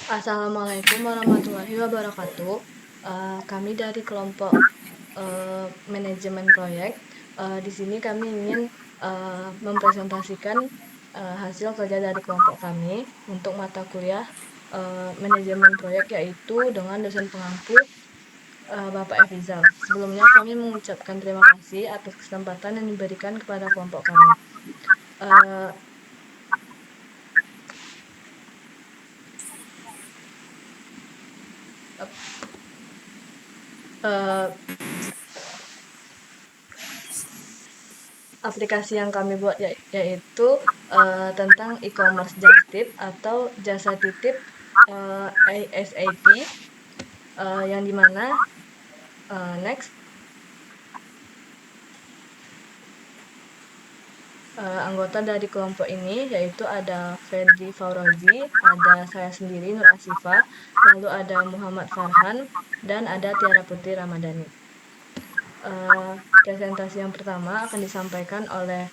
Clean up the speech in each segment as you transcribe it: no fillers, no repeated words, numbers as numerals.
Assalamualaikum warahmatullahi wabarakatuh. Kami dari kelompok manajemen proyek. Di sini kami ingin mempresentasikan hasil kerja dari kelompok kami untuk mata kuliah manajemen proyek, yaitu dengan dosen pengampu Bapak Efizal. Sebelumnya kami mengucapkan terima kasih atas kesempatan yang diberikan kepada kelompok kami. Uh, uh, Aplikasi yang kami buat yaitu tentang e-commerce just tip atau jasa titip ASAP, yang dimana next anggota dari kelompok ini yaitu ada Ferdi Faurozi, ada saya sendiri Nur Asifa, lalu ada Muhammad Farhan, dan ada Tiara Putri Ramadhani. Presentasi yang pertama akan disampaikan oleh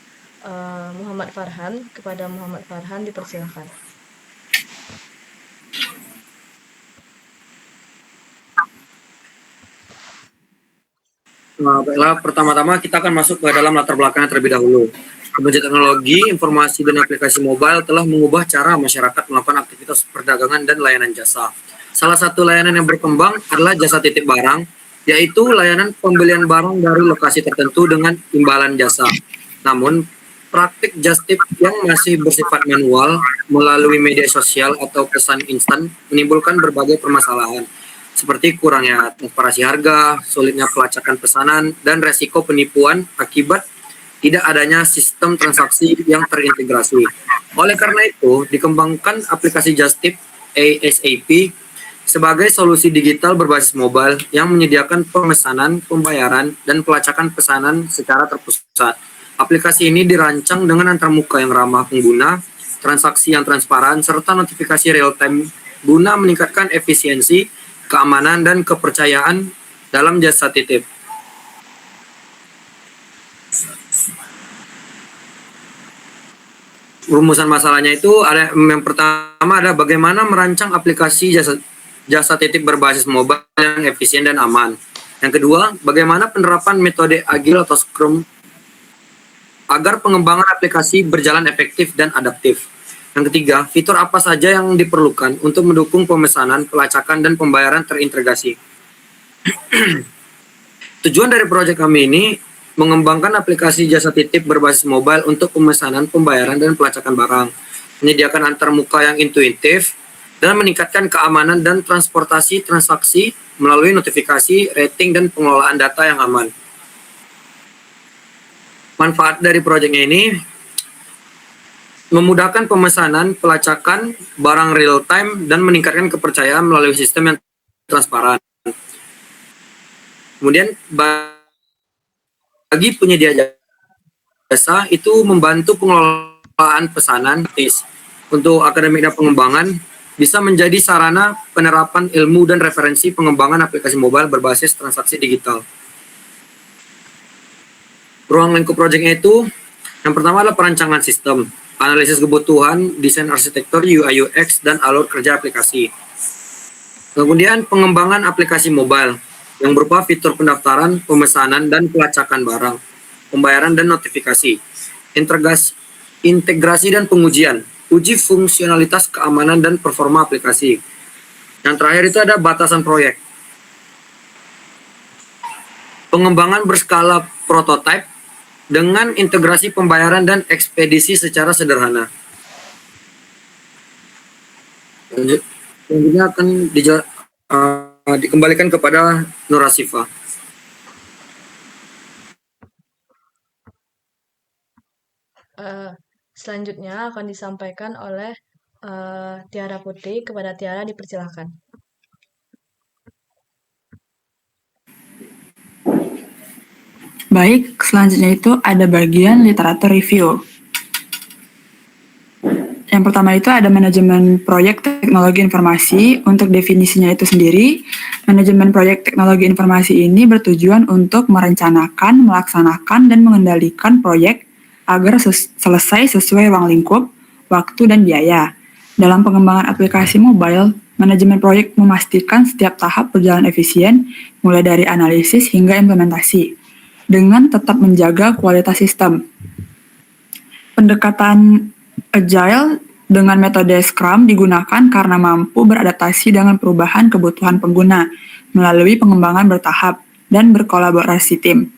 Muhammad Farhan. Kepada Muhammad Farhan dipersilakan. Baiklah, pertama-tama kita akan masuk ke dalam latar belakangnya terlebih dahulu. Kemajuan teknologi, informasi, dan aplikasi mobile telah mengubah cara masyarakat melakukan aktivitas perdagangan dan layanan jasa. Salah satu layanan yang berkembang adalah jasa titip barang, yaitu layanan pembelian barang dari lokasi tertentu dengan imbalan jasa. Namun, praktik just tip yang masih bersifat manual melalui media sosial atau pesan instan menimbulkan berbagai permasalahan, seperti kurangnya transparansi harga, sulitnya pelacakan pesanan, dan resiko penipuan akibat tidak adanya sistem transaksi yang terintegrasi. Oleh karena itu, dikembangkan aplikasi Just Tip ASAP sebagai solusi digital berbasis mobile yang menyediakan pemesanan, pembayaran, dan pelacakan pesanan secara terpusat. Aplikasi ini dirancang dengan antarmuka yang ramah pengguna, transaksi yang transparan, serta notifikasi real-time guna meningkatkan efisiensi, keamanan, dan kepercayaan dalam jasa titip. Rumusan masalahnya itu ada, yang pertama ada bagaimana merancang aplikasi jasa titip berbasis mobile yang efisien dan aman. Yang kedua, bagaimana penerapan metode agile atau Scrum agar pengembangan aplikasi berjalan efektif dan adaptif. Yang ketiga, fitur apa saja yang diperlukan untuk mendukung pemesanan, pelacakan, dan pembayaran terintegrasi. Tujuan dari proyek kami ini mengembangkan aplikasi jasa titip berbasis mobile untuk pemesanan, pembayaran, dan pelacakan barang, menyediakan antarmuka yang intuitif, dan meningkatkan keamanan dan transportasi transaksi melalui notifikasi, rating, dan pengelolaan data yang aman. Manfaat dari proyeknya ini memudahkan pemesanan, pelacakan, barang real time, dan meningkatkan kepercayaan melalui sistem yang transparan. Kemudian bagi penyedia jasa itu membantu pengelolaan pesanan. Untuk akademik dan pengembangan bisa menjadi sarana penerapan ilmu dan referensi pengembangan aplikasi mobile berbasis transaksi digital. Ruang lingkup proyeknya itu yang pertama adalah perancangan sistem, analisis kebutuhan, desain arsitektur, UI UX, dan alur kerja aplikasi. Kemudian pengembangan aplikasi mobile yang berupa fitur pendaftaran, pemesanan, dan pelacakan barang, pembayaran dan notifikasi, integrasi dan pengujian, uji fungsionalitas, keamanan, dan performa aplikasi. Yang terakhir itu ada batasan proyek. Pengembangan berskala prototipe dengan integrasi pembayaran dan ekspedisi secara sederhana. Selanjutnya akan dikembalikan kepada Nur Asifa. Selanjutnya akan disampaikan oleh Tiara Putri. Kepada Tiara dipersilakan. Baik, selanjutnya itu ada bagian literatur review. Yang pertama itu ada manajemen proyek teknologi informasi. Untuk definisinya itu sendiri, manajemen proyek teknologi informasi ini bertujuan untuk merencanakan, melaksanakan, dan mengendalikan proyek agar selesai sesuai ruang lingkup, waktu, dan biaya. Dalam pengembangan aplikasi mobile, manajemen proyek memastikan setiap tahap berjalan efisien, mulai dari analisis hingga implementasi, dengan tetap menjaga kualitas sistem. Pendekatan Agile dengan metode Scrum digunakan karena mampu beradaptasi dengan perubahan kebutuhan pengguna melalui pengembangan bertahap dan berkolaborasi tim.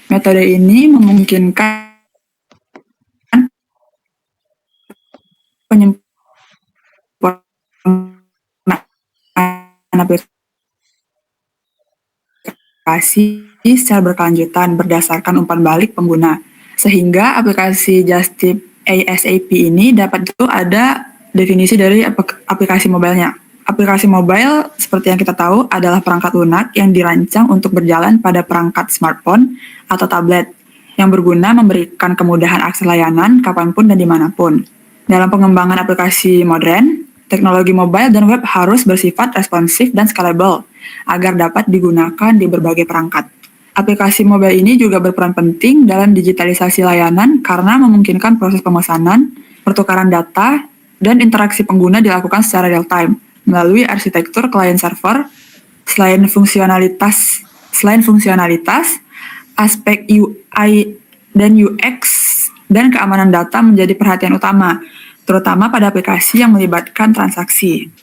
Metode ini memungkinkan penyempurnaan aplikasi secara berkelanjutan berdasarkan umpan balik pengguna. Sehingga aplikasi Justip ASAP ini dapat itu ada definisi dari aplikasi mobilenya. Aplikasi mobile, seperti yang kita tahu, adalah perangkat lunak yang dirancang untuk berjalan pada perangkat smartphone atau tablet, yang berguna memberikan kemudahan akses layanan kapanpun dan dimanapun. Dalam pengembangan aplikasi modern, teknologi mobile dan web harus bersifat responsif dan scalable, agar dapat digunakan di berbagai perangkat. Aplikasi mobile ini juga berperan penting dalam digitalisasi layanan karena memungkinkan proses pemesanan, pertukaran data, dan interaksi pengguna dilakukan secara real-time melalui arsitektur client-server. Selain fungsionalitas, aspek UI dan UX dan keamanan data menjadi perhatian utama, terutama pada aplikasi yang melibatkan transaksi.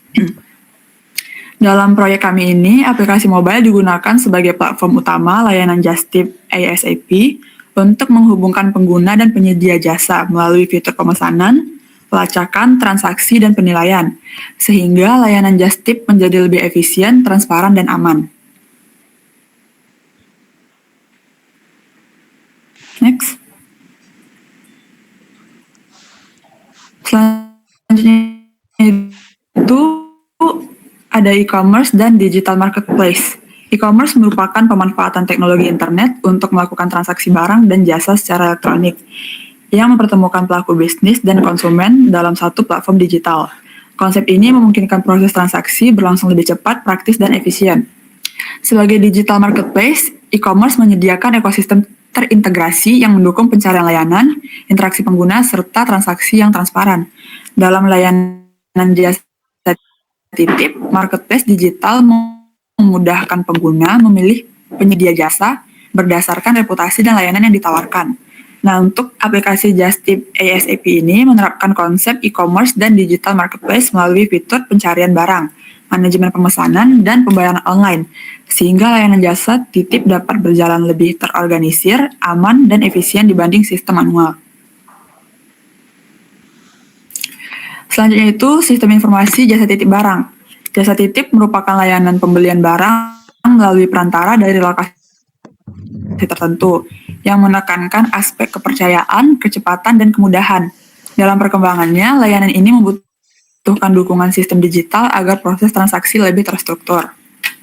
Dalam proyek kami ini, aplikasi mobile digunakan sebagai platform utama layanan Justip ASAP untuk menghubungkan pengguna dan penyedia jasa melalui fitur pemesanan, pelacakan, transaksi, dan penilaian, sehingga layanan Justip menjadi lebih efisien, transparan, dan aman. Next. Selanjutnya itu ada e-commerce dan digital marketplace. E-commerce merupakan pemanfaatan teknologi internet untuk melakukan transaksi barang dan jasa secara elektronik yang mempertemukan pelaku bisnis dan konsumen dalam satu platform digital. Konsep ini memungkinkan proses transaksi berlangsung lebih cepat, praktis, dan efisien. Sebagai digital marketplace, e-commerce menyediakan ekosistem terintegrasi yang mendukung pencarian layanan, interaksi pengguna, serta transaksi yang transparan. Dalam layanan jasa titip, marketplace digital memudahkan pengguna memilih penyedia jasa berdasarkan reputasi dan layanan yang ditawarkan. Nah, untuk aplikasi Justip ASAP ini menerapkan konsep e-commerce dan digital marketplace melalui fitur pencarian barang, manajemen pemesanan, dan pembayaran online, sehingga layanan jasa titip dapat berjalan lebih terorganisir, aman, dan efisien dibanding sistem manual. Selanjutnya itu sistem informasi jasa titip barang. Jasa titip merupakan layanan pembelian barang melalui perantara dari lokasi tertentu yang menekankan aspek kepercayaan, kecepatan, dan kemudahan. Dalam perkembangannya, layanan ini membutuhkan dukungan sistem digital agar proses transaksi lebih terstruktur.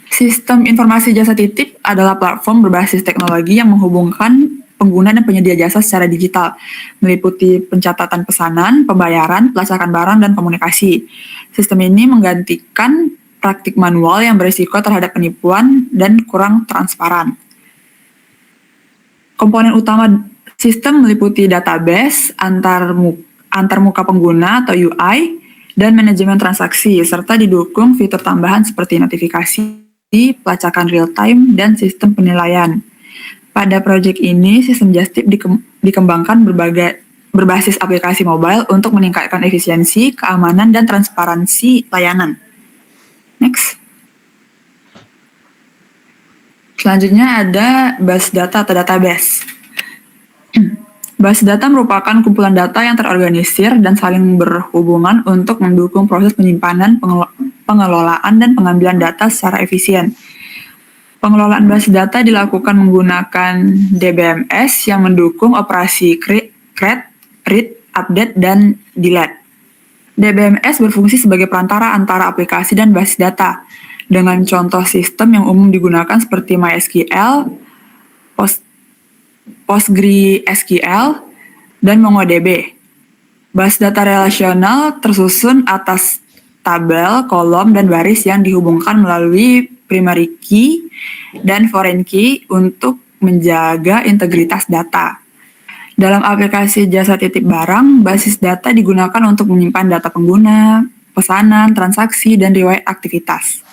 Sistem informasi jasa titip adalah platform berbasis teknologi yang menghubungkan pengguna dan penyedia jasa secara digital, meliputi pencatatan pesanan, pembayaran, pelacakan barang, dan komunikasi. Sistem ini menggantikan praktik manual yang berisiko terhadap penipuan dan kurang transparan. Komponen utama sistem meliputi database, antarmuka pengguna atau UI, dan manajemen transaksi, serta didukung fitur tambahan seperti notifikasi, pelacakan real-time, dan sistem penilaian. Pada proyek ini, sistem Justip dikembangkan berbasis aplikasi mobile untuk meningkatkan efisiensi, keamanan, dan transparansi layanan. Next. Selanjutnya ada base data atau database. Base data merupakan kumpulan data yang terorganisir dan saling berhubungan untuk mendukung proses penyimpanan, pengelolaan, dan pengambilan data secara efisien. Pengelolaan base data dilakukan menggunakan DBMS yang mendukung operasi create, read, update, dan delete. DBMS berfungsi sebagai perantara antara aplikasi dan basis data, dengan contoh sistem yang umum digunakan seperti MySQL, PostgreSQL, dan MongoDB. Base data relasional tersusun atas tabel, kolom, dan baris yang dihubungkan melalui primary key dan foreign key untuk menjaga integritas data. Dalam aplikasi jasa titip barang, basis data digunakan untuk menyimpan data pengguna, pesanan, transaksi, dan riwayat aktivitas.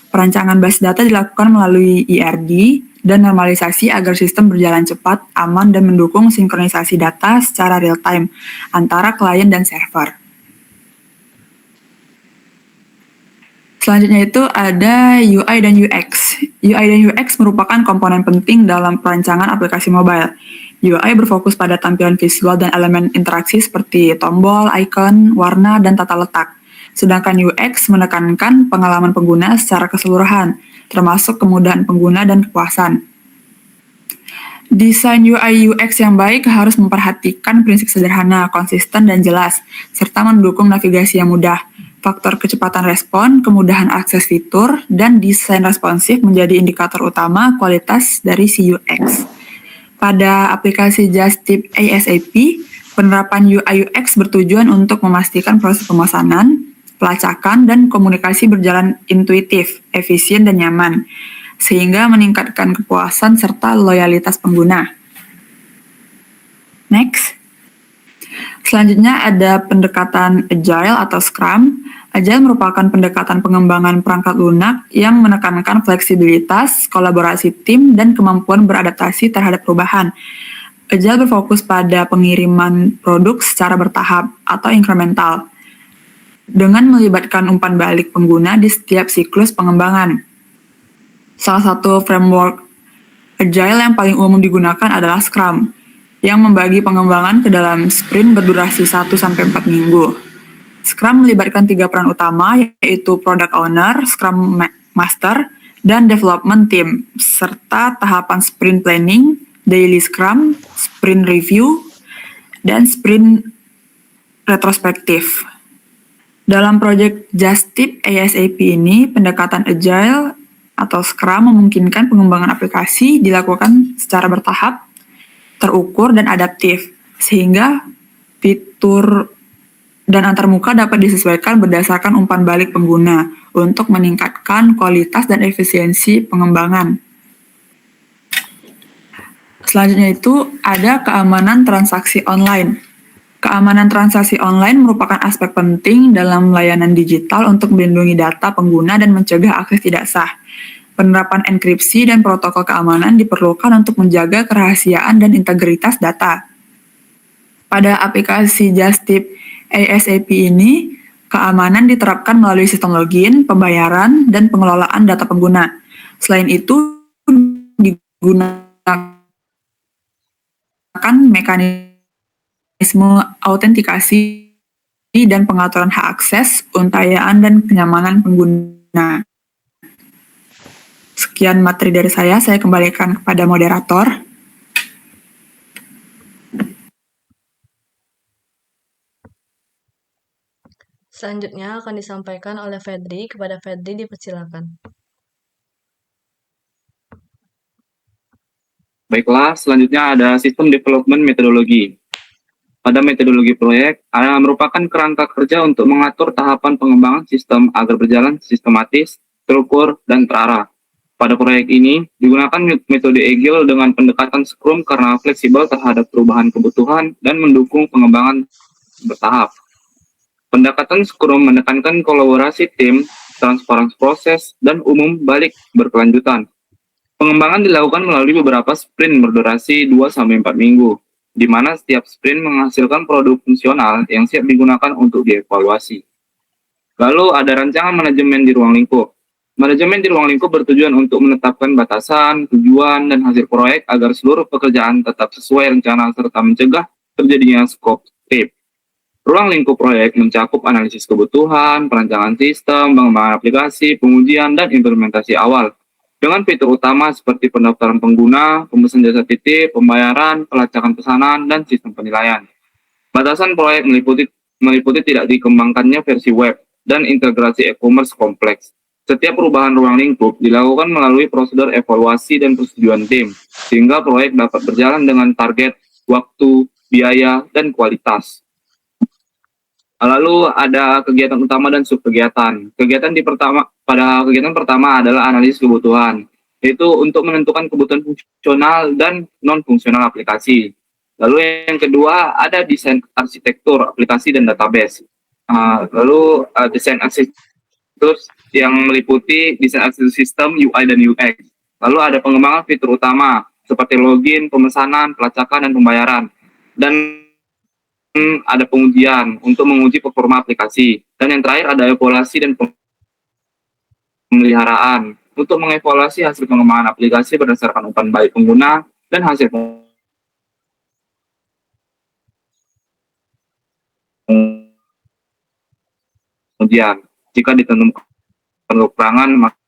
Perancangan basis data dilakukan melalui ERD dan normalisasi agar sistem berjalan cepat, aman, dan mendukung sinkronisasi data secara real-time antara klien dan server. Selanjutnya itu ada UI dan UX. UI dan UX merupakan komponen penting dalam perancangan aplikasi mobile. UI berfokus pada tampilan visual dan elemen interaksi seperti tombol, icon, warna, dan tata letak. Sedangkan UX menekankan pengalaman pengguna secara keseluruhan, termasuk kemudahan pengguna dan kepuasan. Desain UI UX yang baik harus memperhatikan prinsip sederhana, konsisten, dan jelas, serta mendukung navigasi yang mudah. Faktor kecepatan respon, kemudahan akses fitur, dan desain responsif menjadi indikator utama kualitas dari si UX. Pada aplikasi Justip ASAP, penerapan UI UX bertujuan untuk memastikan proses pemesanan, pelacakan, dan komunikasi berjalan intuitif, efisien, dan nyaman, sehingga meningkatkan kepuasan serta loyalitas pengguna. Next. Selanjutnya ada pendekatan Agile atau Scrum. Agile merupakan pendekatan pengembangan perangkat lunak yang menekankan fleksibilitas, kolaborasi tim, dan kemampuan beradaptasi terhadap perubahan. Agile berfokus pada pengiriman produk secara bertahap atau incremental, dengan melibatkan umpan balik pengguna di setiap siklus pengembangan. Salah satu framework Agile yang paling umum digunakan adalah Scrum, yang membagi pengembangan ke dalam sprint berdurasi 1-4 minggu. Scrum melibatkan 3 peran utama, yaitu Product Owner, Scrum Master, dan Development Team, serta tahapan sprint planning, daily Scrum, sprint review, dan sprint retrospektif. Dalam proyek Justip ASAP ini, pendekatan Agile atau Scrum memungkinkan pengembangan aplikasi dilakukan secara bertahap, terukur, dan adaptif, sehingga fitur dan antarmuka dapat disesuaikan berdasarkan umpan balik pengguna untuk meningkatkan kualitas dan efisiensi pengembangan. Selanjutnya itu ada keamanan transaksi online. Keamanan transaksi online merupakan aspek penting dalam layanan digital untuk melindungi data pengguna dan mencegah akses tidak sah. Penerapan enkripsi dan protokol keamanan diperlukan untuk menjaga kerahasiaan dan integritas data. Pada aplikasi Justip ASAP ini, keamanan diterapkan melalui sistem login, pembayaran, dan pengelolaan data pengguna. Selain itu, digunakan mekanisme autentikasi dan pengaturan hak akses, untayaan, dan kenyamanan pengguna. Sekian materi dari saya kembalikan kepada moderator. Selanjutnya akan disampaikan oleh Fedri. Kepada Fedri dipersilakan. Baiklah, selanjutnya ada sistem development metodologi. Pada metodologi proyek, merupakan kerangka kerja untuk mengatur tahapan pengembangan sistem agar berjalan sistematis, terukur, dan terarah. Pada proyek ini, digunakan metode Agile dengan pendekatan Scrum karena fleksibel terhadap perubahan kebutuhan dan mendukung pengembangan bertahap. Pendekatan Scrum menekankan kolaborasi tim, transparansi proses, dan umum balik berkelanjutan. Pengembangan dilakukan melalui beberapa sprint berdurasi 2-4 minggu, di mana setiap sprint menghasilkan produk fungsional yang siap digunakan untuk dievaluasi. Lalu ada rancangan manajemen di ruang lingkup. Manajemen di ruang lingkup bertujuan untuk menetapkan batasan, tujuan, dan hasil proyek agar seluruh pekerjaan tetap sesuai rencana serta mencegah terjadinya scope creep. Ruang lingkup proyek mencakup analisis kebutuhan, perancangan sistem, pengembangan aplikasi, pengujian, dan implementasi awal. Dengan fitur utama seperti pendaftaran pengguna, pemesan jasa titip, pembayaran, pelacakan pesanan, dan sistem penilaian. Batasan proyek meliputi tidak dikembangkannya versi web dan integrasi e-commerce kompleks. Setiap perubahan ruang lingkup dilakukan melalui prosedur evaluasi dan persetujuan tim, sehingga proyek dapat berjalan dengan target, waktu, biaya, dan kualitas. Lalu ada kegiatan utama dan subkegiatan. Pada kegiatan pertama adalah analisis kebutuhan, yaitu untuk menentukan kebutuhan fungsional dan non-fungsional aplikasi. Lalu yang kedua ada desain arsitektur aplikasi dan database. Lalu desain arsitektur yang meliputi desain arsitektur sistem, UI dan UX. Lalu ada pengembangan fitur utama seperti login, pemesanan, pelacakan dan pembayaran. Dan ada pengujian untuk menguji performa aplikasi. Dan yang terakhir ada evaluasi dan pemeliharaan untuk mengevaluasi hasil pengembangan aplikasi berdasarkan umpan balik pengguna dan hasil pengujian. Jika ditemukan kekurangan, maka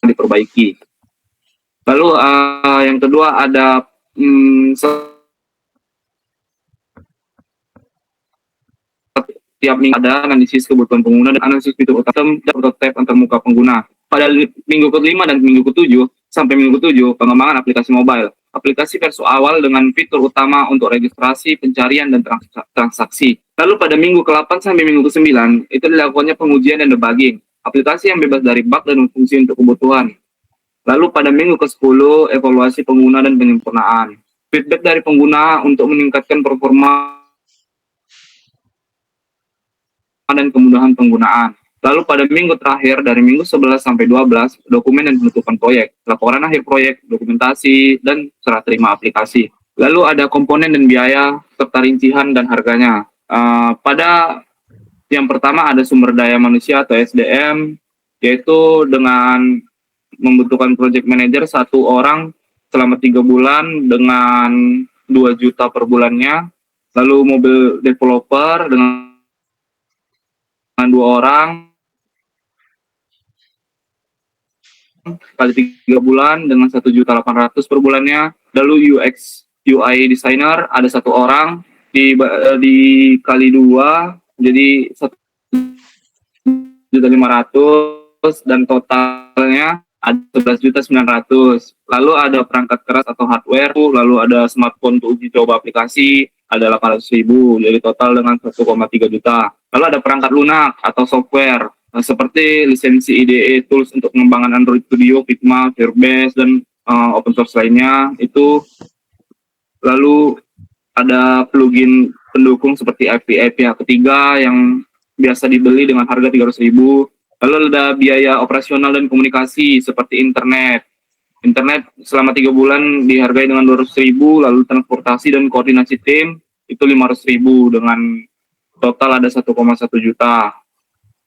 diperbaiki. Lalu yang kedua ada setiap minggu ada analisis kebutuhan pengguna dan analisis fitur utama dan prototipe antarmuka pengguna. Pada minggu ke-5 dan minggu ke-7 sampai minggu ke-7 pengembangan aplikasi mobile. Aplikasi versi awal dengan fitur utama untuk registrasi, pencarian, dan transaksi. Lalu pada minggu ke-8 sampai minggu ke-9 itu dilakukannya pengujian dan debugging. Aplikasi yang bebas dari bug dan fungsi untuk kebutuhan. Lalu pada minggu ke-10 evaluasi pengguna dan penyempurnaan. Feedback dari pengguna untuk meningkatkan performa dan kemudahan penggunaan. Lalu pada minggu terakhir dari minggu 11 sampai 12 dokumen dan penutupan proyek, laporan akhir proyek, dokumentasi, dan serah terima aplikasi. Lalu ada komponen dan biaya serta rincian dan harganya. Pada yang pertama ada sumber daya manusia atau SDM, yaitu dengan membutuhkan project manager 1 orang selama 3 bulan dengan 2 juta per bulannya. Lalu mobil developer dengan 2 orang kali 3 bulan dengan 1.800.000 per bulannya. Lalu UX UI designer ada 1 orang dikali 2 jadi 1.500.000 dan totalnya ada 11.900.000. Lalu ada perangkat keras atau hardware, lalu ada smartphone untuk uji coba aplikasi ada 800.000, jadi total dengan 1,3 juta. Lalu ada perangkat lunak atau software seperti lisensi IDE tools untuk pengembangan Android Studio, Figma, Firebase dan open source lainnya itu. Lalu ada plugin pendukung seperti API pihak ketiga yang biasa dibeli dengan harga 300.000. Lalu ada biaya operasional dan komunikasi seperti internet. Internet selama 3 bulan dihargai dengan 200.000, lalu transportasi dan koordinasi tim itu 500.000 dengan total ada 1,1 juta.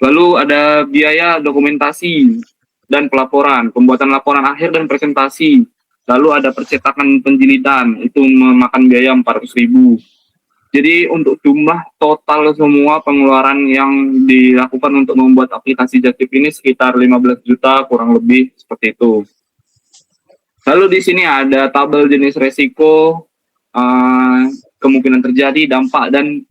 Lalu ada biaya dokumentasi dan pelaporan, pembuatan laporan akhir dan presentasi. Lalu ada percetakan penjilidan itu memakan biaya 400.000. Jadi untuk jumlah total semua pengeluaran yang dilakukan untuk membuat aplikasi Jakip ini sekitar 15 juta kurang lebih seperti itu. Lalu di sini ada tabel jenis resiko, kemungkinan terjadi, dampak, dan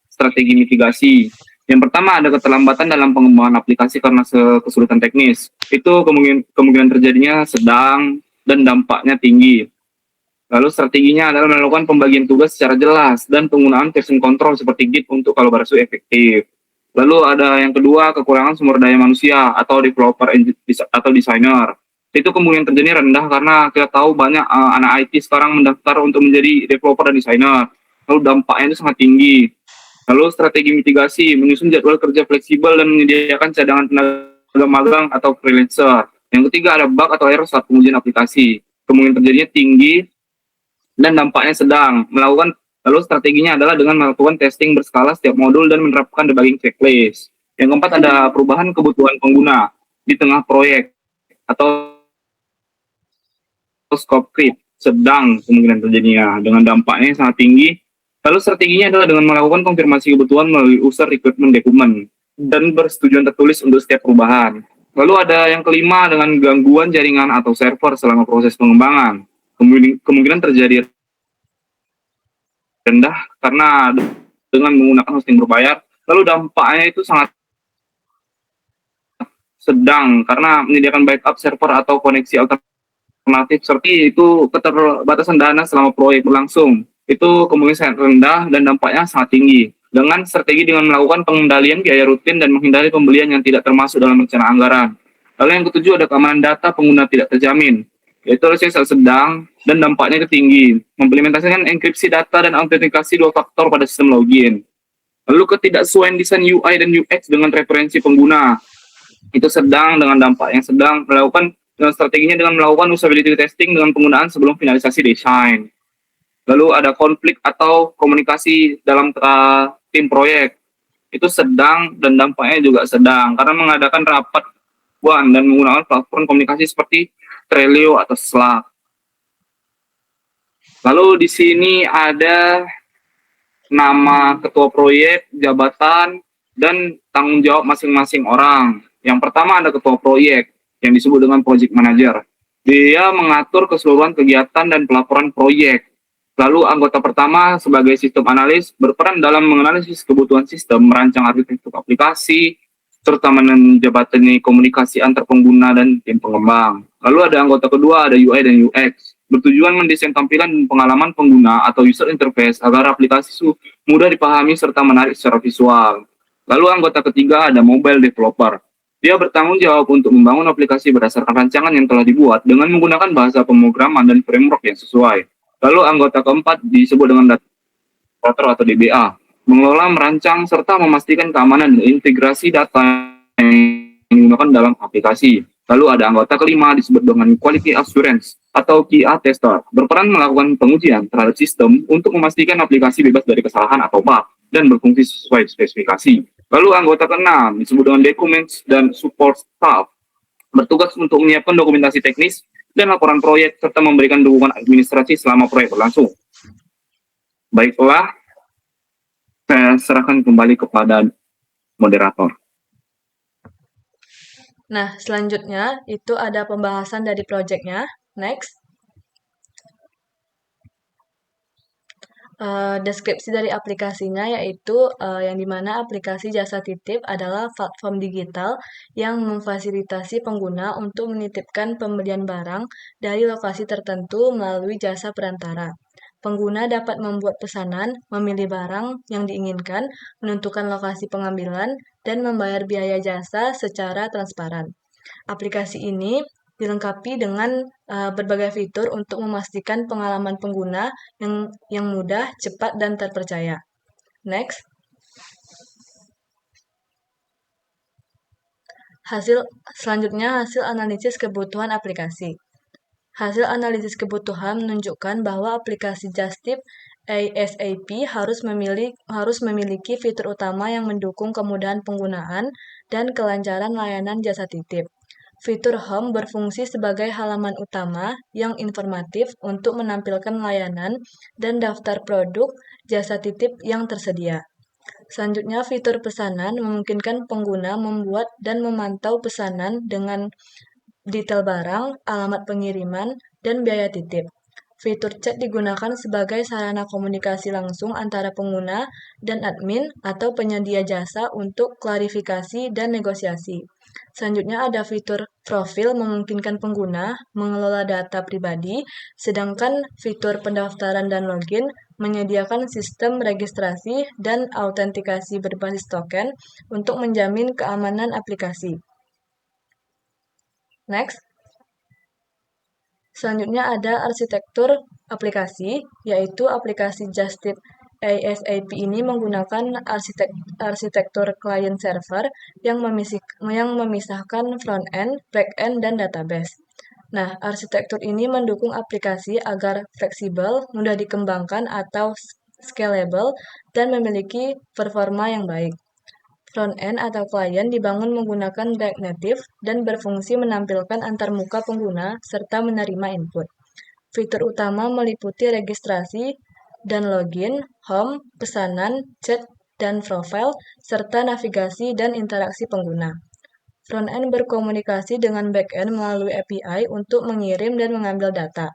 strategi mitigasi. Yang pertama ada keterlambatan dalam pengembangan aplikasi karena kesulitan teknis. Itu kemungkinan terjadinya sedang dan dampaknya tinggi. Lalu strateginya adalah melakukan pembagian tugas secara jelas dan penggunaan version control seperti Git untuk kolaborasi efektif. Lalu ada yang kedua, kekurangan sumber daya manusia atau developer atau designer. Itu kemungkinan terjadi rendah karena kita tahu banyak anak IT sekarang mendaftar untuk menjadi developer dan designer. Lalu dampaknya itu sangat tinggi. Lalu strategi mitigasi, menyusun jadwal kerja fleksibel dan menyediakan cadangan tenaga magang atau freelancer. Yang ketiga ada bug atau error saat pengujian aplikasi. Kemungkinan terjadinya tinggi dan dampaknya sedang. Lalu strateginya adalah dengan melakukan testing berskala setiap modul dan menerapkan debugging checklist. Yang keempat ada perubahan kebutuhan pengguna di tengah proyek atau scope creep, sedang kemungkinan terjadinya dengan dampaknya yang sangat tinggi. Lalu strateginya adalah dengan melakukan konfirmasi kebutuhan melalui user requirement document dan persetujuan tertulis untuk setiap perubahan. Lalu ada yang kelima dengan gangguan jaringan atau server selama proses pengembangan. Kemungkinan terjadi rendah karena dengan menggunakan hosting berbayar. Lalu dampaknya itu sangat sedang karena menyediakan backup server atau koneksi alternatif seperti itu. Keterbatasan dana selama proyek berlangsung itu kemungkinan sangat rendah dan dampaknya sangat tinggi. Dengan strategi dengan melakukan pengendalian biaya rutin dan menghindari pembelian yang tidak termasuk dalam rencana anggaran. Lalu yang ketujuh ada keamanan data pengguna tidak terjamin. yaitu harusnya sedang dan dampaknya itu tinggi. Mengimplementasikan enkripsi data dan autentikasi 2 faktor pada sistem login. Lalu ketidaksesuaian desain UI dan UX dengan referensi pengguna. Itu sedang dengan dampak yang sedang melakukan dengan strateginya dengan melakukan usability testing dengan penggunaan sebelum finalisasi desain. Lalu ada konflik atau komunikasi dalam tim proyek. Itu sedang dan dampaknya juga sedang karena mengadakan rapat dan menggunakan platform komunikasi seperti Trello atau Slack. Lalu di sini ada nama ketua proyek, jabatan, dan tanggung jawab masing-masing orang. Yang pertama ada ketua proyek yang disebut dengan project manager. Dia mengatur keseluruhan kegiatan dan pelaporan proyek. Lalu anggota pertama sebagai sistem analis berperan dalam menganalisis kebutuhan sistem, merancang arsitektur aplikasi, serta menjembatani komunikasi antar pengguna dan tim pengembang. Lalu ada anggota kedua, ada UI dan UX, bertujuan mendesain tampilan dan pengalaman pengguna atau user interface agar aplikasi mudah dipahami serta menarik secara visual. Lalu anggota ketiga ada mobile developer. Dia bertanggung jawab untuk membangun aplikasi berdasarkan rancangan yang telah dibuat dengan menggunakan bahasa pemrograman dan framework yang sesuai. Lalu anggota keempat disebut dengan data operator atau DBA, mengelola, merancang, serta memastikan keamanan dan integrasi data yang digunakan dalam aplikasi. Lalu ada anggota kelima disebut dengan Quality Assurance atau QA Tester, berperan melakukan pengujian terhadap sistem untuk memastikan aplikasi bebas dari kesalahan atau bug dan berfungsi sesuai spesifikasi. Lalu anggota keenam disebut dengan Documents dan Support Staff, bertugas untuk menyiapkan dokumentasi teknis dan laporan proyek serta memberikan dukungan administrasi selama proyek berlangsung. Baiklah, saya serahkan kembali kepada moderator. Nah, selanjutnya itu ada pembahasan dari proyeknya. Next. Deskripsi dari aplikasinya yaitu yang dimana aplikasi jasa titip adalah platform digital yang memfasilitasi pengguna untuk menitipkan pembelian barang dari lokasi tertentu melalui jasa perantara. Pengguna dapat membuat pesanan, memilih barang yang diinginkan, menentukan lokasi pengambilan, dan membayar biaya jasa secara transparan. Aplikasi ini dilengkapi dengan berbagai fitur untuk memastikan pengalaman pengguna yang mudah, cepat, dan terpercaya. Next. Selanjutnya hasil analisis kebutuhan aplikasi. Hasil analisis kebutuhan menunjukkan bahwa aplikasi Justip ASAP harus memiliki fitur utama yang mendukung kemudahan penggunaan dan kelancaran layanan jasa titip. Fitur Home berfungsi sebagai halaman utama yang informatif untuk menampilkan layanan dan daftar produk jasa titip yang tersedia. Selanjutnya, fitur pesanan memungkinkan pengguna membuat dan memantau pesanan dengan detail barang, alamat pengiriman, dan biaya titip. Fitur chat digunakan sebagai sarana komunikasi langsung antara pengguna dan admin atau penyedia jasa untuk klarifikasi dan negosiasi. Selanjutnya ada fitur profil memungkinkan pengguna mengelola data pribadi, sedangkan fitur pendaftaran dan login menyediakan sistem registrasi dan autentikasi berbasis token untuk menjamin keamanan aplikasi. Next. Selanjutnya ada arsitektur aplikasi, yaitu aplikasi Justip ASAP ini menggunakan arsitektur client server yang memisahkan front-end, back-end, dan database. Nah, arsitektur ini mendukung aplikasi agar fleksibel, mudah dikembangkan atau scalable, dan memiliki performa yang baik. Front-end atau klien dibangun menggunakan React Native dan berfungsi menampilkan antarmuka pengguna serta menerima input. Fitur utama meliputi registrasi dan login, home, pesanan, chat, dan profile, serta navigasi dan interaksi pengguna. Front-end berkomunikasi dengan back-end melalui API untuk mengirim dan mengambil data.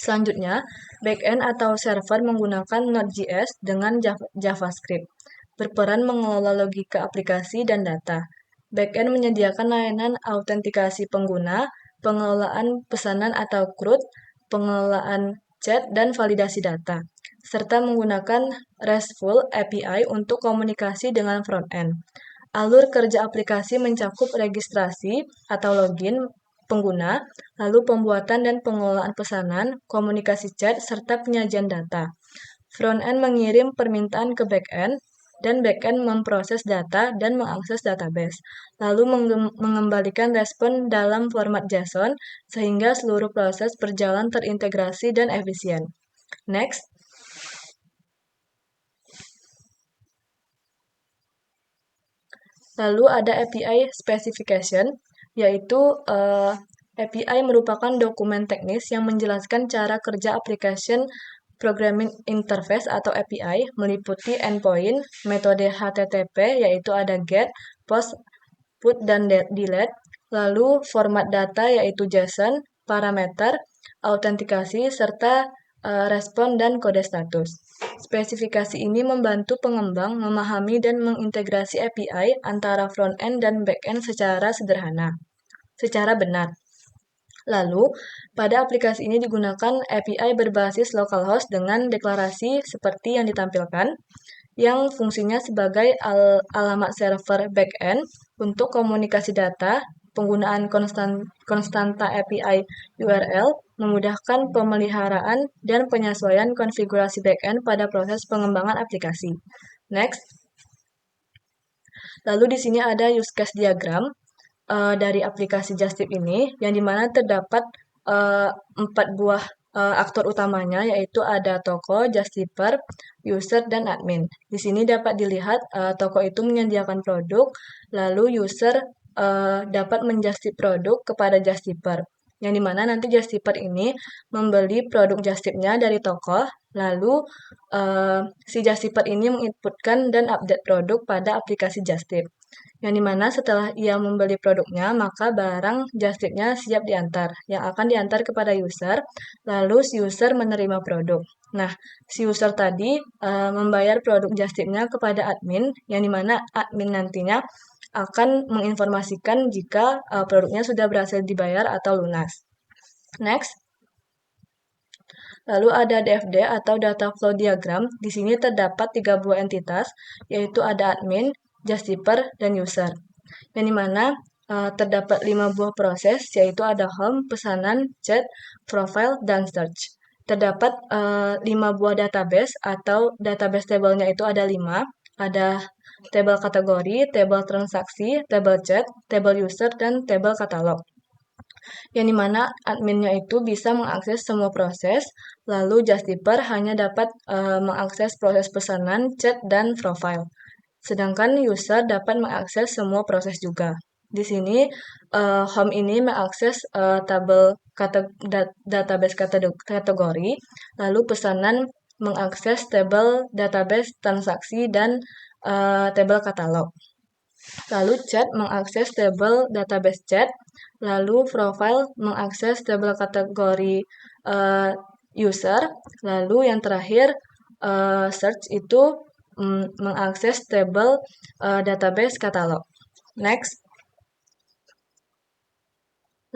Selanjutnya, back-end atau server menggunakan Node.js dengan JavaScript, berperan mengelola logika aplikasi dan data. Back-end menyediakan layanan autentikasi pengguna, pengelolaan pesanan atau CRUD, pengelolaan chat, dan validasi data, serta menggunakan RESTful API untuk komunikasi dengan front-end. Alur kerja aplikasi mencakup registrasi atau login, pengguna, lalu pembuatan dan pengelolaan pesanan, komunikasi chat, serta penyajian data. Front-end mengirim permintaan ke back-end, dan back-end memproses data dan mengakses database, lalu mengembalikan respon dalam format JSON, sehingga seluruh proses berjalan terintegrasi dan efisien. Next. Lalu ada API Specification, yaitu API merupakan dokumen teknis yang menjelaskan cara kerja application Programming Interface atau API, meliputi endpoint, metode HTTP, yaitu ada GET, POST, PUT, dan DELETE, lalu format data yaitu JSON, parameter, autentikasi, serta respon dan kode status. Spesifikasi ini membantu pengembang memahami dan mengintegrasi API antara front-end dan back-end secara benar. Lalu, pada aplikasi ini digunakan API berbasis localhost dengan deklarasi seperti yang ditampilkan, yang fungsinya sebagai alamat server back-end untuk komunikasi data. Penggunaan konstanta API URL memudahkan pemeliharaan dan penyesuaian konfigurasi back-end pada proses pengembangan aplikasi. Next. Lalu di sini ada use case diagram dari aplikasi Justip ini, yang dimana terdapat 4 buah aktor utamanya, yaitu ada toko, Justiper, user, dan admin. Di sini dapat dilihat toko itu menyediakan produk, lalu user dapat menjustip produk kepada Justiper, yang dimana nanti Justiper ini membeli produk Justipnya dari toko, lalu si Justiper ini menginputkan dan update produk pada aplikasi Justip, yang dimana setelah ia membeli produknya, maka barang Justipnya siap diantar, yang akan diantar kepada user, lalu si user menerima produk. Nah, si user tadi membayar produk Justipnya kepada admin, yang dimana admin nantinya akan menginformasikan jika produknya sudah berhasil dibayar atau lunas. Next. Lalu ada DFD atau Data Flow Diagram. Di sini terdapat 3 buah entitas, yaitu ada admin, Justiper, dan user. Yang dimana terdapat 5 buah proses, yaitu ada home, pesanan, chat, profile, dan search. Terdapat 5 buah database atau database tabelnya itu ada 5. Ada tabel kategori, tabel transaksi, tabel chat, tabel user, dan tabel katalog. Yang dimana adminnya itu bisa mengakses semua proses, lalu Justiper hanya dapat mengakses proses pesanan, chat, dan profile. Sedangkan user dapat mengakses semua proses juga. Di sini home ini mengakses tabel database kategori, lalu pesanan mengakses tabel database transaksi dan tabel katalog. Lalu chat mengakses tabel database chat, lalu profile mengakses tabel kategori user, lalu yang terakhir search itu mengakses tabel database katalog. Next.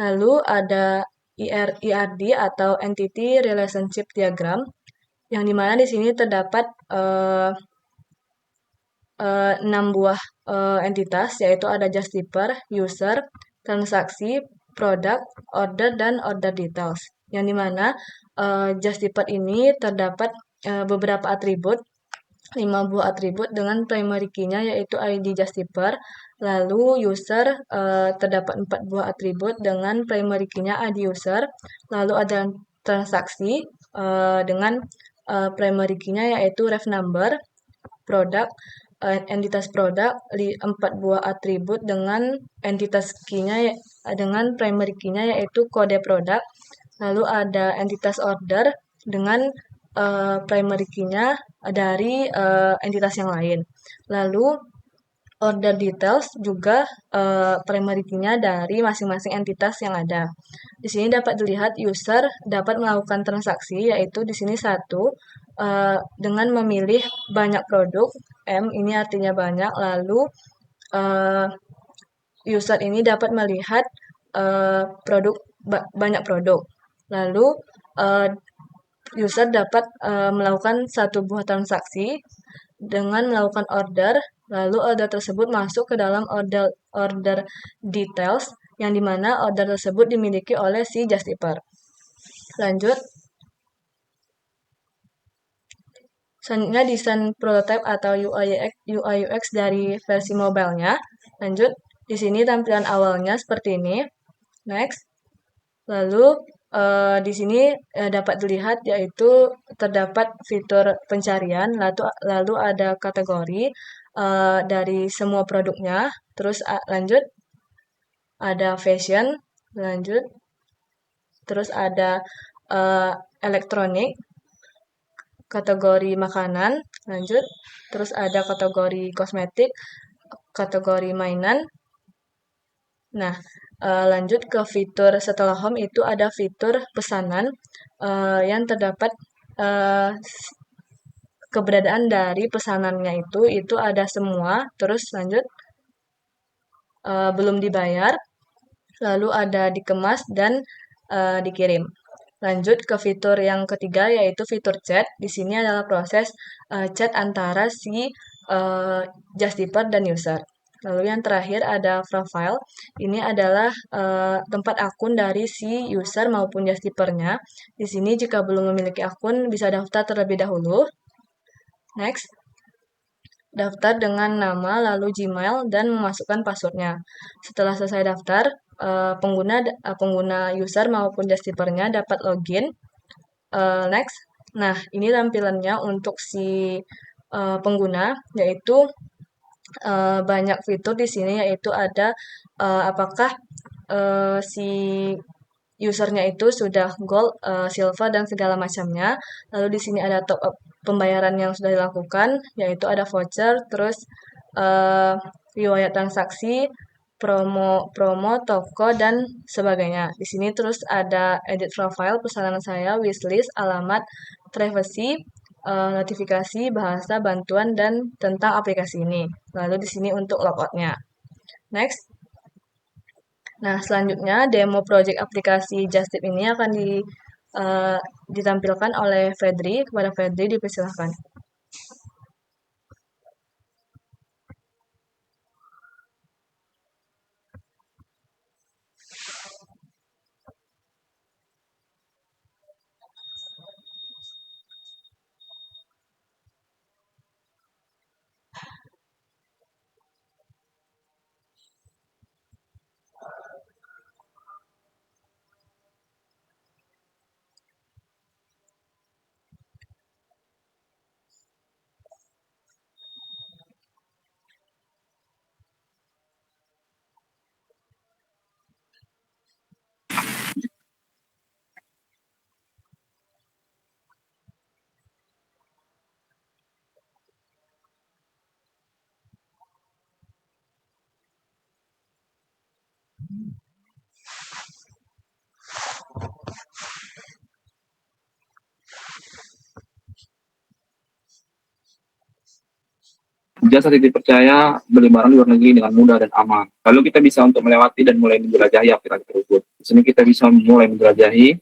Lalu ada ERD atau Entity Relationship Diagram, yang dimana di sini terdapat 6 buah entitas, yaitu ada Justiper, user, transaksi, product, order, dan order details. Yang dimana Justiper ini terdapat beberapa atribut, 5 buah atribut dengan primary key-nya yaitu ID Justiper. Lalu user terdapat 4 buah atribut dengan primary key-nya ID user. Lalu ada transaksi dengan primary key-nya yaitu ref number. Product, entitas produk 4 buah atribut dengan entitas key-nya dengan primary key-nya yaitu kode produk. Lalu ada entitas order dengan primary key-nya dari entitas yang lain. Lalu order details juga primary key-nya dari masing-masing entitas yang ada. Di sini dapat dilihat user dapat melakukan transaksi, yaitu di sini 1 dengan memilih banyak produk, M ini artinya banyak, lalu user ini dapat melihat banyak produk. Lalu user dapat melakukan 1 buah transaksi dengan melakukan order, lalu order tersebut masuk ke dalam order details, yang dimana order tersebut dimiliki oleh si Justiper. Lanjut. Selanjutnya desain prototype atau UI UX dari versi mobile-nya. Lanjut. Di sini tampilan awalnya seperti ini. Next. Lalu di sini dapat dilihat yaitu terdapat fitur pencarian, lalu ada kategori dari semua produknya. Terus lanjut ada fashion, lanjut. Terus ada elektronik, kategori makanan, lanjut. Terus ada kategori kosmetik, kategori mainan. Nah, lanjut ke fitur setelah home itu ada fitur pesanan yang terdapat keberadaan dari pesanannya itu ada semua. Terus lanjut belum dibayar, lalu ada dikemas dan dikirim. Lanjut ke fitur yang ketiga yaitu fitur chat. Di sini adalah proses chat antara si Justiper dan user. Lalu yang terakhir ada profile. Ini adalah tempat akun dari si user maupun Justipernya. Di sini jika belum memiliki akun bisa daftar terlebih dahulu. Next. Daftar dengan nama lalu Gmail dan memasukkan passwordnya. Setelah selesai daftar, pengguna user maupun Justipernya dapat login. Next. Nah, ini tampilannya untuk si pengguna, yaitu banyak fitur di sini, yaitu ada apakah si usernya itu sudah gold, silver dan segala macamnya. Lalu di sini ada top up pembayaran yang sudah dilakukan, yaitu ada voucher, terus riwayat transaksi, promo toko dan sebagainya. Di sini terus ada edit profile, pesanan saya, wishlist, alamat, privacy, notifikasi, bahasa, bantuan, dan tentang aplikasi ini. Lalu di sini untuk logoutnya. Next. Nah, selanjutnya demo project aplikasi Justip ini akan ditampilkan oleh Fedri. Kepada Fedri dipersilahkan. Jasa titip percaya beli barang di luar negeri dengan mudah dan aman. Lalu kita bisa untuk melewati dan mulai menjelajahi aplikasi tersebut. Di sini kita bisa mulai menjelajahi.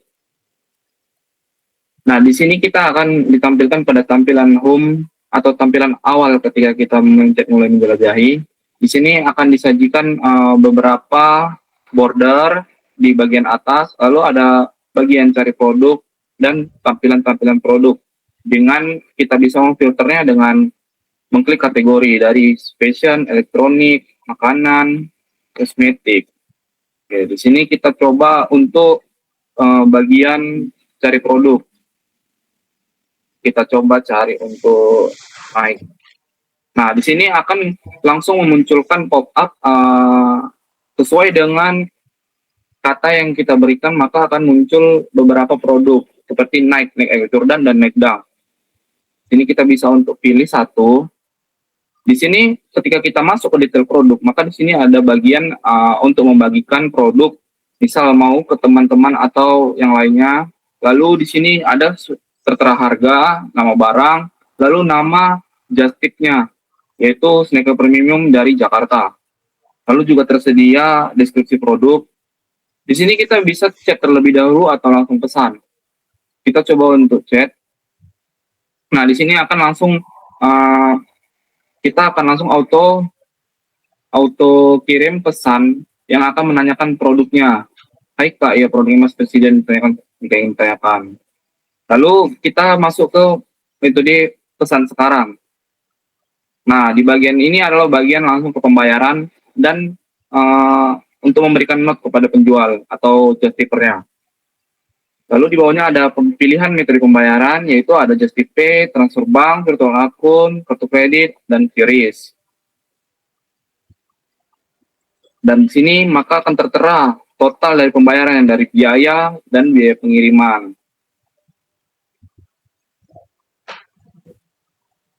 Nah, di sini kita akan ditampilkan pada tampilan home atau tampilan awal ketika kita mencet mulai menjelajahi. Di sini akan disajikan beberapa border di bagian atas, lalu ada bagian cari produk dan tampilan-tampilan produk. Dengan kita bisa memfilternya dengan mengklik kategori dari fashion, elektronik, makanan, kosmetik. Oke, di sini kita coba untuk bagian cari produk. Kita coba cari untuk naik. Nah, di sini akan langsung memunculkan pop-up sesuai dengan kata yang kita berikan, maka akan muncul beberapa produk seperti Nike Air Jordan, dan Nike Dunk. Ini kita bisa untuk pilih satu. Di sini ketika kita masuk ke detail produk, maka di sini ada bagian untuk membagikan produk, misal mau ke teman-teman atau yang lainnya. Lalu di sini ada tertera harga, nama barang, lalu nama Justipnya, yaitu sneaker premium dari Jakarta. Lalu juga tersedia deskripsi produk. Di sini kita bisa chat terlebih dahulu atau langsung pesan. Kita coba untuk chat. Nah, di sini akan langsung kita akan langsung auto kirim pesan yang akan menanyakan produknya. Hai Kak, ya produknya Mas Presiden ingin tanyakan. Lalu kita masuk ke metode pesan sekarang. Nah, di bagian ini adalah bagian langsung ke pembayaran dan untuk memberikan note kepada penjual atau justipernya. Lalu di bawahnya ada pilihan metode pembayaran, yaitu ada Justipe, transfer bank, virtual akun, kartu kredit, dan QRIS. Dan di sini maka akan tertera total dari pembayaran yang dari biaya dan biaya pengiriman.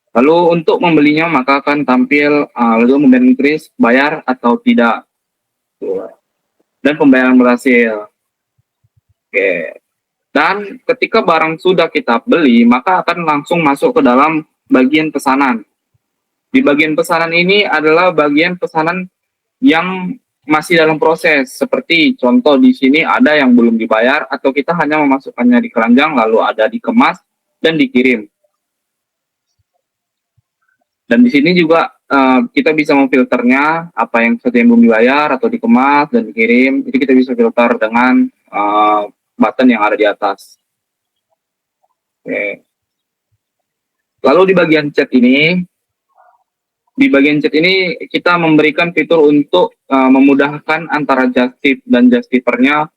Lalu untuk membelinya maka akan tampil lalu memberikan QRIS, bayar atau tidak. Dan pembayaran berhasil. Oke. Dan ketika barang sudah kita beli, maka akan langsung masuk ke dalam bagian pesanan. Di bagian pesanan ini adalah bagian pesanan yang masih dalam proses. Seperti contoh di sini ada yang belum dibayar atau kita hanya memasukkannya di keranjang lalu ada dikemas dan dikirim. Dan di sini juga kita bisa memfilternya apa yang belum dibayar atau dikemas dan dikirim. Jadi kita bisa filter dengan button yang ada di atas. Oke. Lalu di bagian chat ini, kita memberikan fitur untuk memudahkan antara Justip dan Justipernya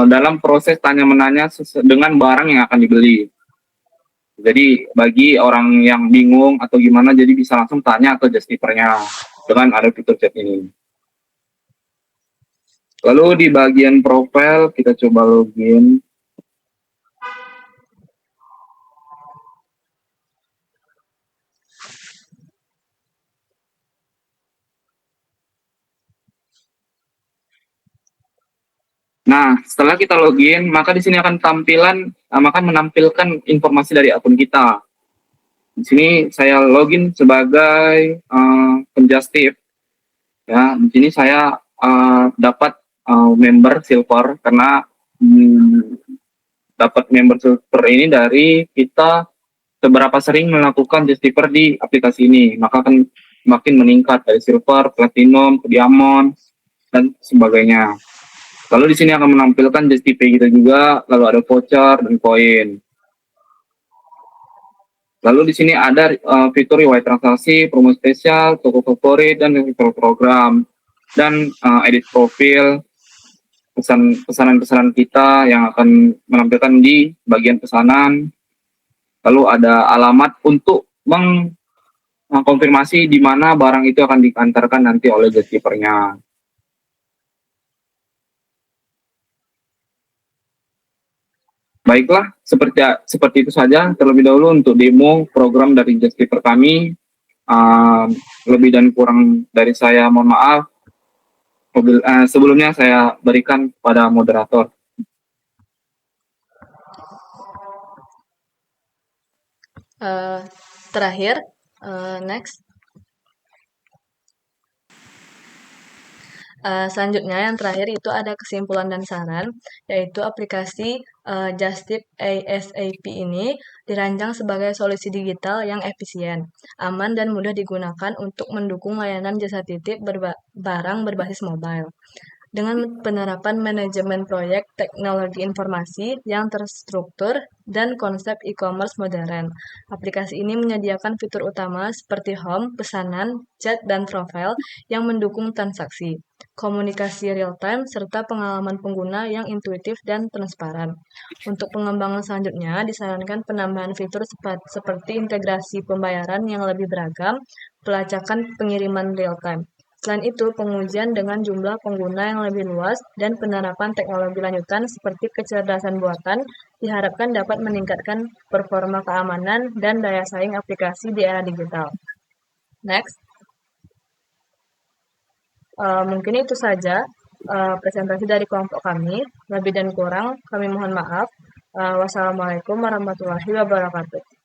dalam proses tanya-menanya dengan barang yang akan dibeli. Jadi bagi orang yang bingung atau gimana, jadi bisa langsung tanya ke Justipernya dengan ada fitur chat ini. Lalu di bagian profile kita coba login. Nah, setelah kita login, maka di sini akan menampilkan informasi dari akun kita. Di sini saya login sebagai penjustip. Ya, di sini saya dapat member silver karena dapat member silver ini dari kita seberapa sering melakukan justiper di aplikasi ini, maka akan makin meningkat dari silver, platinum, ke diamond, dan sebagainya. Lalu di sini akan menampilkan Justipe kita juga, lalu ada voucher dan koin. Lalu di sini ada fitur riwayat transaksi, promo spesial, toko favorit, dan referral program, dan edit profil, pesanan-pesanan kita yang akan menampilkan di bagian pesanan. Lalu ada alamat untuk mengkonfirmasi di mana barang itu akan diantarkan nanti oleh justipernya. Baiklah, seperti itu saja terlebih dahulu untuk demo program dari Justiper kami. Lebih dan kurang dari saya mohon maaf. Sebelumnya saya berikan pada moderator. Terakhir, next. Selanjutnya yang terakhir itu ada kesimpulan dan saran, yaitu aplikasi Justip ASAP ini dirancang sebagai solusi digital yang efisien, aman, dan mudah digunakan untuk mendukung layanan jasa titip barang berbasis mobile. Dengan penerapan manajemen proyek teknologi informasi yang terstruktur dan konsep e-commerce modern. Aplikasi ini menyediakan fitur utama seperti home, pesanan, chat, dan profile yang mendukung transaksi, komunikasi real-time, serta pengalaman pengguna yang intuitif dan transparan. Untuk pengembangan selanjutnya, disarankan penambahan fitur seperti integrasi pembayaran yang lebih beragam, pelacakan pengiriman real-time. Selain itu, pengujian dengan jumlah pengguna yang lebih luas dan penerapan teknologi lanjutan seperti kecerdasan buatan diharapkan dapat meningkatkan performa keamanan dan daya saing aplikasi di era digital. Next. Mungkin itu saja presentasi dari kelompok kami. Lebih dan kurang kami mohon maaf. Wassalamualaikum warahmatullahi wabarakatuh.